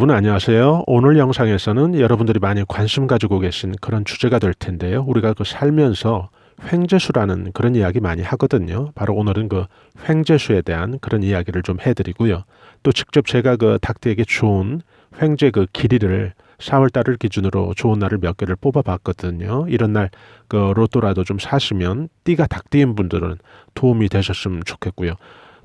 여러분 안녕하세요. 오늘 영상에서는 여러분들이 많이 관심 가지고 계신 그런 주제가 될 텐데요. 우리가 살면서 횡재수라는 그런 이야기 많이 하거든요. 바로 오늘은 횡재수에 대한 그런 이야기를 좀 해드리고요. 또 직접 제가 닭띠에게 좋은 횡재 길이를 4월 달을 기준으로 좋은 날을 몇 개를 뽑아봤거든요. 이런 날 로또라도 좀 사시면 띠가 닭띠인 분들은 도움이 되셨으면 좋겠고요.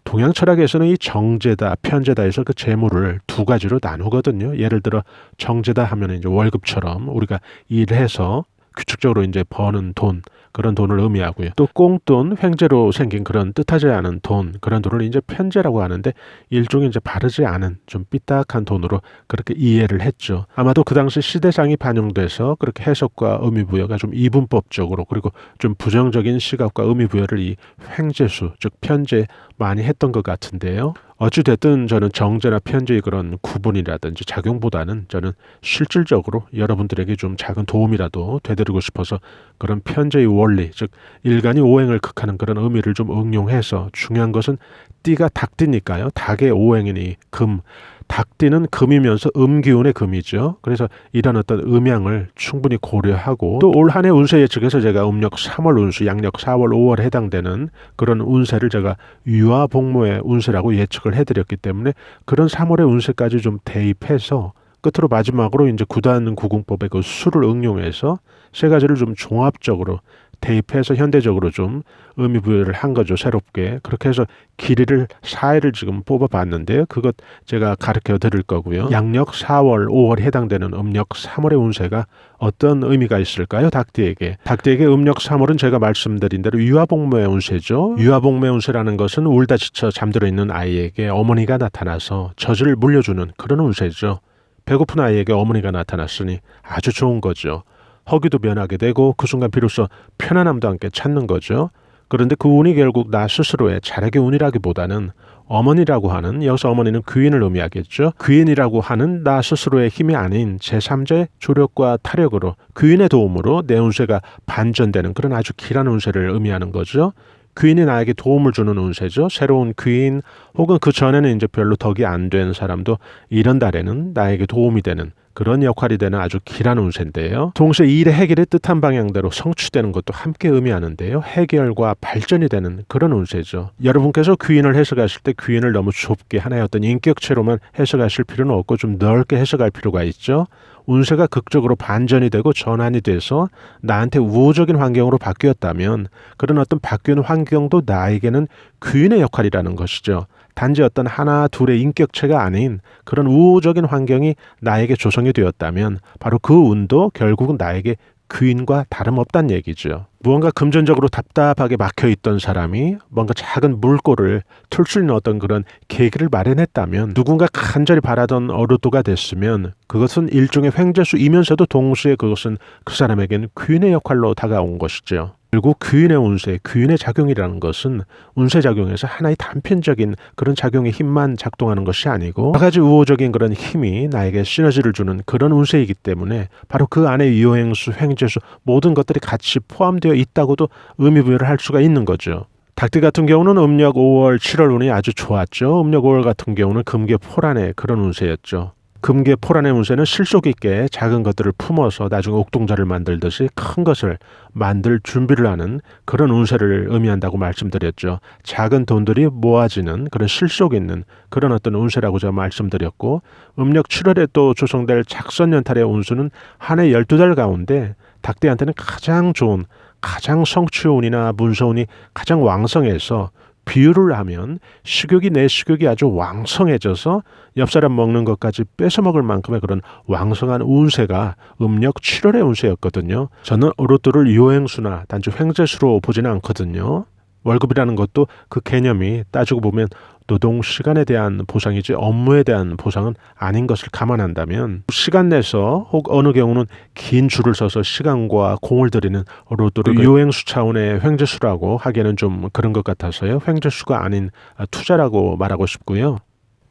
동양 철학에서는 이 정제다, 편제다에서 재물을 두 가지로 나누거든요. 예를 들어 정제다 하면 이제 월급처럼 우리가 일해서 규칙적으로 이제 버는 돈, 그런 돈을 의미하고요. 또 꽁돈, 횡재로 생긴 그런 뜻하지 않은 돈, 그런 돈을 이제 편제라고 하는데 일종의 이제 바르지 않은 좀 삐딱한 돈으로 그렇게 이해를 했죠. 아마도 그 당시 시대상이 반영돼서 그렇게 해석과 의미부여가 좀 이분법적으로 그리고 좀 부정적인 시각과 의미부여를 이 횡재수, 즉 편제 많이 했던 것 같은데요. 어찌됐든 저는 정제나 편제의 그런 구분이라든지 작용보다는 저는 실질적으로 여러분들에게 좀 작은 도움이라도 되드리고 싶어서 그런 편제의 원리, 즉 일간이 오행을 극하는 그런 의미를 좀 응용해서 중요한 것은 띠가 닭띠니까요. 닭의 오행이니 금, 닭띠는 금이면서 음기운의 금이죠. 그래서 이런 어떤 음양을 충분히 고려하고 또 올 한 해 운세 예측에서 제가 음력 3월 운수, 양력 4월, 5월에 해당되는 그런 운세를 제가 유화복모의 운세라고 예측을 해드렸기 때문에 그런 3월의 운세까지 좀 대입해서 끝으로 마지막으로 이제 구단 구궁법의 그 수를 응용해서 세 가지를 좀 종합적으로 대입해서 현대적으로 좀 의미 부여를 한 거죠. 새롭게. 그렇게 해서 길이를 4일을 지금 뽑아봤는데요. 그것 제가 가르쳐 드릴 거고요. 양력 4월, 5월에 해당되는 음력 3월의 운세가 어떤 의미가 있을까요? 닭띠에게. 닭띠에게 음력 3월은 제가 말씀드린 대로 유화복모의 운세죠. 유화복모의 운세라는 것은 울다 지쳐 잠들어 있는 아이에게 어머니가 나타나서 젖을 물려주는 그런 운세죠. 배고픈 아이에게 어머니가 나타났으니 아주 좋은 거죠. 허기도 변하게 되고 그 순간 비로소 편안함도 함께 찾는 거죠. 그런데 그 운이 결국 나 스스로의 자력의 운이라기보다는 어머니라고 하는, 여기서 어머니는 귀인을 의미하겠죠. 귀인이라고 하는 나 스스로의 힘이 아닌 제3자의 조력과 타력으로 귀인의 도움으로 내 운세가 반전되는 그런 아주 길한 운세를 의미하는 거죠. 귀인이 나에게 도움을 주는 운세죠. 새로운 귀인 혹은 그 전에는 이제 별로 덕이 안 된 사람도 이런 달에는 나에게 도움이 되는 그런 역할이 되는 아주 길한 운세인데요. 동시에 일의 해결의 뜻한 방향대로 성취되는 것도 함께 의미하는데요. 해결과 발전이 되는 그런 운세죠. 여러분께서 귀인을 해석하실 때 귀인을 너무 좁게 하나의 어떤 인격체로만 해석하실 필요는 없고 좀 넓게 해석할 필요가 있죠. 운세가 극적으로 반전이 되고 전환이 돼서 나한테 우호적인 환경으로 바뀌었다면 그런 어떤 바뀌는 환경도 나에게는 귀인의 역할이라는 것이죠. 단지 어떤 하나 둘의 인격체가 아닌 그런 우호적인 환경이 나에게 조성이 되었다면 바로 그 운도 결국은 나에게 귀인과 다름없다는 얘기죠. 무언가 금전적으로 답답하게 막혀있던 사람이 뭔가 작은 물꼬를 틀 수 있는 어떤 그런 계기를 마련했다면 누군가 간절히 바라던 로또가 됐으면 그것은 일종의 횡재수이면서도 동시에 그것은 그 사람에게는 귀인의 역할로 다가온 것이죠. 결국 귀인의 운세, 귀인의 작용이라는 것은 운세 작용에서 하나의 단편적인 그런 작용의 힘만 작동하는 것이 아니고 여러 가지 우호적인 그런 힘이 나에게 시너지를 주는 그런 운세이기 때문에 바로 그 안에 유행수, 횡재수 모든 것들이 같이 포함되어 있다고도 의미부여를 할 수가 있는 거죠. 닭띠 같은 경우는 음력 5월, 7월 운이 아주 좋았죠. 음력 5월 같은 경우는 금계포란의 그런 운세였죠. 금계포란의 운세는 실속 있게 작은 것들을 품어서 나중에 옥동자를 만들듯이 큰 것을 만들 준비를 하는 그런 운세를 의미한다고 말씀드렸죠. 작은 돈들이 모아지는 그런 실속 있는 그런 어떤 운세라고 제가 말씀드렸고 음력 7월에 또 조성될 작선연탈의 운수는 한 해 12달 가운데 닭띠한테는 가장 좋은 가장 성취운이나 문서운이 가장 왕성해서 비유를 하면 식욕이 내 식욕이 아주 왕성해져서 옆 사람 먹는 것까지 뺏어 먹을 만큼의 그런 왕성한 운세가 음력 7월의 운세였거든요. 저는 로또를 요행수나 단지 횡재수로 보지는 않거든요. 월급이라는 것도 그 개념이 따지고 보면 노동 시간에 대한 보상이지 업무에 대한 보상은 아닌 것을 감안한다면 시간 내서 혹 어느 경우는 긴 줄을 서서 시간과 공을 들이는 로또를 요행수 차원의 횡재수라고 하기에는 좀 그런 것 같아서요. 횡재수가 아닌 투자라고 말하고 싶고요.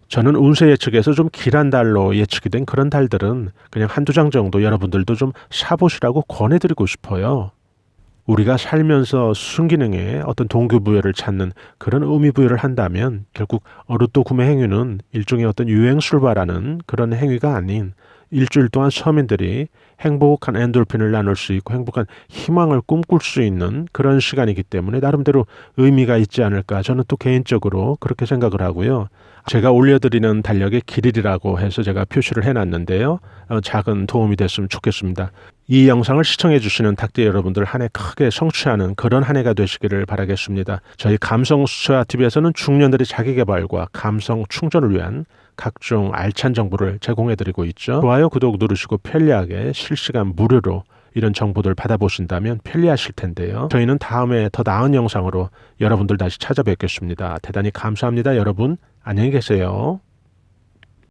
저는 운세 예측에서 좀 길한 달로 예측이 된 그런 달들은 그냥 한두 장 정도 여러분들도 좀 사보시라고 권해드리고 싶어요. 우리가 살면서 순기능에 어떤 동기부여를 찾는 그런 의미부여를 한다면 결국 어루또 구매 행위는 일종의 어떤 유행술바라는 그런 행위가 아닌 일주일 동안 서민들이 행복한 엔돌핀을 나눌 수 있고 행복한 희망을 꿈꿀 수 있는 그런 시간이기 때문에 나름대로 의미가 있지 않을까 저는 또 개인적으로 그렇게 생각을 하고요. 제가 올려드리는 달력에 길일이라고 해서 제가 표시를 해놨는데요. 작은 도움이 됐으면 좋겠습니다. 이 영상을 시청해 주시는 닭띠 여러분들 한 해 크게 성취하는 그런 한 해가 되시기를 바라겠습니다. 저희 감성수채화TV에서는 중년들의 자기개발과 감성 충전을 위한 각종 알찬 정보를 제공해드리고 있죠. 좋아요, 구독 누르시고 편리하게 실시간 무료로 이런 정보들 받아보신다면 편리하실 텐데요. 저희는 다음에 더 나은 영상으로 여러분들 다시 찾아뵙겠습니다. 대단히 감사합니다. 여러분 안녕히 계세요.